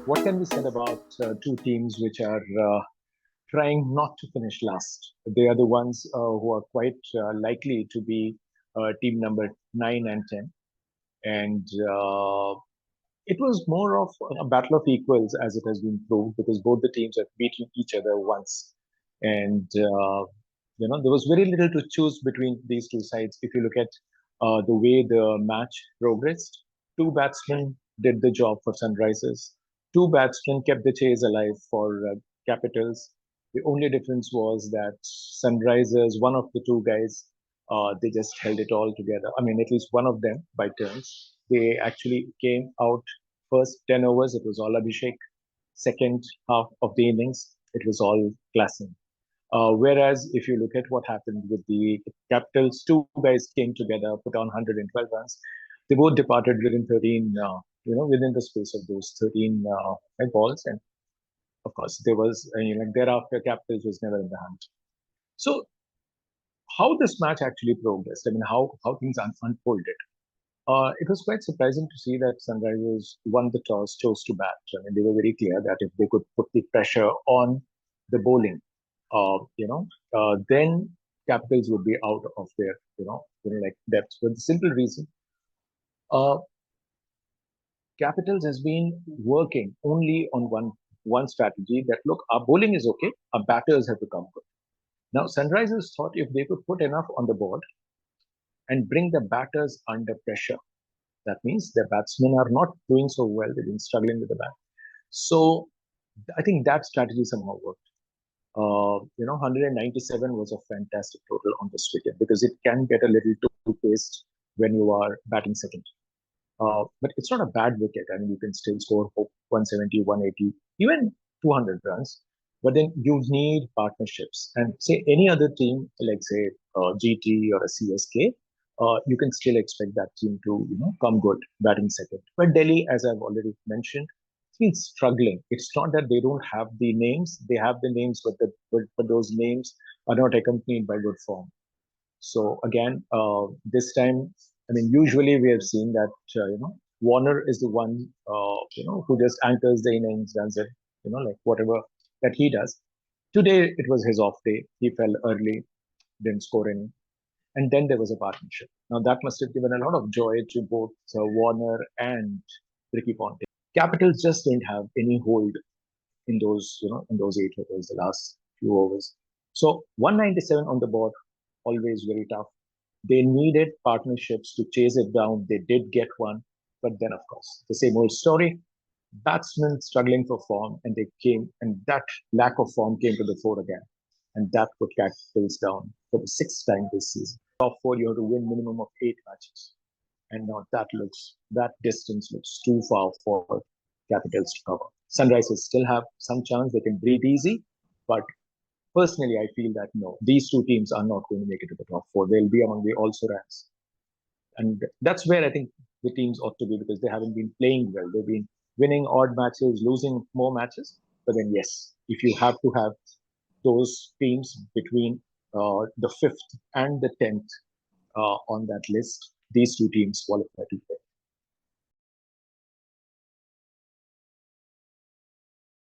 what can be said about two teams which are trying not to finish last? They are the ones who are quite likely to be team number 9 and 10. And it was more of a battle of equals as it has been proved because both the teams have beaten each other once. And, there was very little to choose between these two sides. If you look at the way the match progressed, two batsmen did the job for Sunrisers. Two batsmen kept the chase alive for Capitals. The only difference was that Sunrisers, one of the two guys, they just held it all together. I mean, at least one of them by turns. They actually came out first 10 overs, it was all Abhishek. Second half of the innings, it was all Klaasen. Whereas if you look at what happened with the Capitals, two guys came together, put on 112 runs. They both departed within 13, within the space of those 13 balls. And of course, there was, thereafter, Capitals was never in the hunt. So how this match actually progressed, I mean, how things unfolded. It was quite surprising to see that Sunrisers won the toss, chose to bat. I mean, they were very clear that if they could put the pressure on the bowling, then Capitals would be out of their, depth. For the simple reason, uh, Capitals has been working only on one strategy that look, our bowling is okay, our batters have to come good. Now, Sunrisers thought if they could put enough on the board and bring the batters under pressure, that means their batsmen are not doing so well. They've been struggling with the bat. So I think that strategy somehow worked. 197 was a fantastic total on this wicket because it can get a little too paced when you are batting second. But it's not a bad wicket. I mean, you can still score 170, 180, even 200 runs. But then you need partnerships. And say any other team, like say GT or a CSK, you can still expect that team to, come good batting second. But Delhi, as I've already mentioned, it's been struggling. It's not that they don't have the names; they have the names, but those names are not accompanied by good form. So again, this time, I mean, usually we have seen that Warner is the one who just anchors the innings, runs it, like whatever that he does. Today it was his off day. He fell early, didn't score any, and then there was a partnership. Now that must have given a lot of joy to both Warner and Ricky Ponting. Capitals just didn't have any hold in those, in those 8 overs, the last few overs. So 197 on the board, always very tough. They needed partnerships to chase it down. They did get one, but then, of course, the same old story. Batsmen struggling for form, and they came, and that lack of form came to the fore again, and that put Capitals down for the sixth time this season. Top four, you have to win minimum of 8 matches, and now that distance looks too far for Capitals to cover. Sunrisers still have some chance; they can breathe easy, but personally, I feel that no, these two teams are not going to make it to the top four. They'll be among the also rans. And that's where I think the teams ought to be because they haven't been playing well. They've been winning odd matches, losing more matches. But then, yes, if you have to have those teams between the fifth and the 10th on that list, these two teams qualify to play.